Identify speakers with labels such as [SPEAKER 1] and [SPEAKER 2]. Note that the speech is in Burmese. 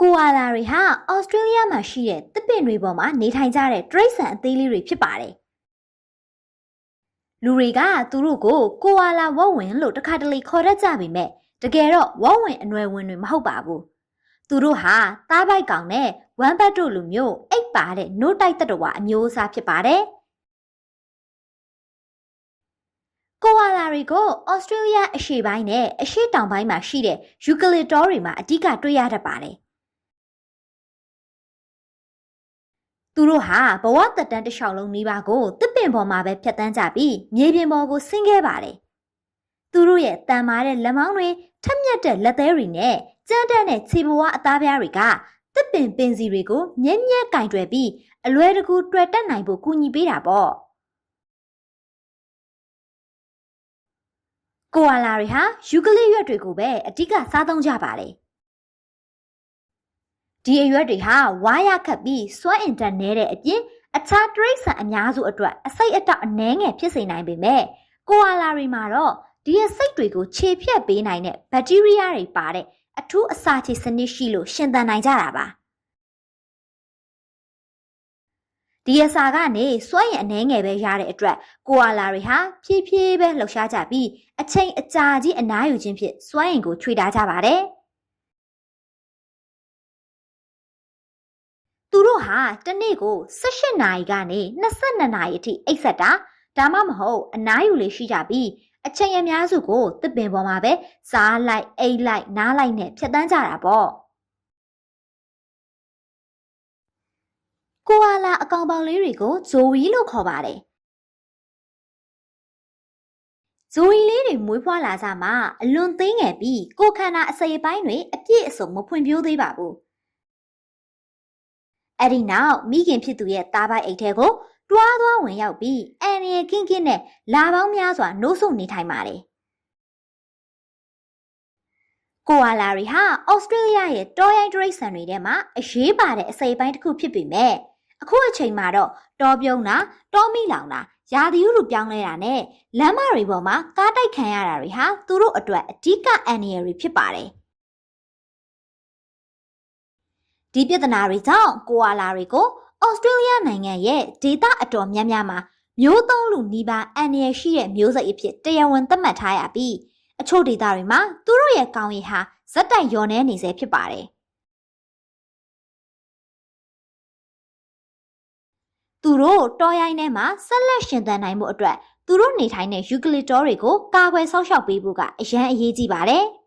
[SPEAKER 1] ကိုအာလာတွေဟာဩစတြေးလျမှာရှိတဲ့သစ်ပင်တွေပေါ်မှာနေထိုင်ကြတဲ့တိရစ္ဆာန်အသေးလေးတွေဖြစ်ပါတယ်။လူတွေကသူတို့ကိုကိုအာလာဝက်ဝင်လို့တစ်ခါတလေခေါ်တတ်ကြပေမဲ့တကယ်တော့ဝက်ဝင်အနွယ်ဝင်တွေမဟုတ်ပါဘူး။သူတို့ဟာသားပိုက်ကောင်နဲ့ဝမ်းပတ်တို့လိုမျိုးအိပ်ပါတဲ့နို့တိုက်တတဝါအမျိုးအစားဖြစ်ပါတယ်။ကိုအာလာတွေကိုဩစတြေးလျအရှေ့ပိုင်းနဲ့အရှေ့တောင်ပိုင်းမှာရှိတဲ့ယူကလစ်တောတွေမှာအဓိကတွေ့ရတတ်ပါတယ်။သူတို့ဟာဘဝသက်တမ်းတစ်လျှောက်လုံးနီးပါးကိုသစ်ပင်ပေါ်မှာပဲဖြတ်သန်းကြပြီးမြေပြင်ပေါ်ကိုဆင်းခဲ့ပါတယ်။သူတို့ရဲ့တန်မာတဲ့လက်မောင်းတွေထက်မြက်တဲ့လက်သေးတွေနဲ့ကြမ်းတမ်းတဲ့ခြေဘဝအသားပြားတွေကသစ်ပင်ပင်စီတွေကိုမြဲမြဲကင်တွယ်ပြီးအလွယ်တကူတွေ့တက်နိုင်ဖို့ကူညီပေးတာပေါ့။ကိုအာလာတွေဟာယူကလစ်ရွက်တွေကိုပဲအဓိကစားသုံးကြပါတယ်။ဒီအရွက်တွေဟာဝါးရခတ်ပြီးစွမ်းအင်တက်နေတဲ့အပြင်အခြားတိရစ္ဆာန်အများစုအတွက်အစိတ်အတောက်အနှဲငယ်ဖြစ်စေနိုင်ပေမဲ့ကိုအာလာတွေမှာတော့ဒီအစိတ်တွေကိုခြေဖြတ်ပေးနိုင်တဲ့ဘက်တီးရီးယားတွေပါတဲ့အထူးအစာချေစနစ်ရှိလို့ရှင်သန်နိုင်ကြတာပါဒီအစာကနေစွမ်းရည်အနှဲငယ်ပဲရတဲ့အတွက်ကိုအာလာတွေဟာဖြည်းဖြည်းပဲလှုပ်ရှားကြပြီးအချိန်အကြာကြီးအနားယူခြင်းဖြင့်စွမ်းရည်ကိုချွေထားကြပါတယ်သူတို့ဟာတစ်နေ့ကို18နာရီကနေ22နာရီအထိအိပ်ဆက်တာဒါမှမဟုတ်အနားယူလေးရှိကြပြီးအချိန်အများစုကိုသစ်ပင်ပေါ်မှာပဲစားလိုက်အိပ်လိုက်နားလိုက်နဲ့ဖြတ်တန်းကြတာပေါ့ကိုအာလာအကောင်ပေါင်းလေးတွေကိုဇိုဝီလို့ခေါ်ပါတယ်ဇိုဝီလေးတွေမွေးဖွားလာကြမှာအလွန်သေးငယ်ပြီးကိုခန္ဓာအစိပ်ပိုင်းတွေအပြည့်အစုံမဖွံ့ဖြိုးသေးပါဘူးအဲ့ဒီနောက်မိခင်ဖြစ်သူရဲ့သားပိုက်အိတ်ထဲကိုတွားသွားဝင်ရောက်ပြီးအန်ရီကင်းကင်းနဲ့လာပေါင်းများစွာနှိုးဆုနေထိုင်ပါတယ်ကိုအာလာတွေဟာဩစတြေးလျရဲ့တောရိုင်းတိရစ္ဆာန်တွေထဲမှာအရေးပါတဲ့အစိပ်ပိုင်းတစ်ခုဖြစ်ပေမဲ့အခုအချိန်မှာတော့တောပြုံးတာတောမိလောင်တာရာသီဥတုပြောင်းလဲတာနဲ့လမ်းမတွေပေါ်မှာကားတိုက်ခံရတာတွေဟာသူတို့အတွက်အဓိကအန္တရာယ်တွေဖြစ်ပါတယ်ဒီပြဿနာတွေကြောင့်ကိုအာလာတွေကိုဩစတြေးလျနိုင်ငံရဲ့ဒေသအတော်များများမှာမျိုးသုံးလူနီးပါးအန္တရာယ်ရှိတဲ့မျိုးစိတ်အဖြစ်တရားဝင်သတ်မှတ်ထားရပြီးအချို့ဒေသတွေမှာသူတို့ရဲ့ကောင်းရည်ဟာဇက်တိုက်လျော့နေစေဖြစ်ပါတယ်သူတို့တောရိုင်းထဲမှာဆက်လက်ရှင်သန်နိုင်မှုအတွက်သူတို့နေထိုင်တဲ့ယူကလစ်တောတွေကိုကာကွယ်ဆောက်ရှောက်ပေးဖို့ကအရန်အရေးကြီးပါတယ်။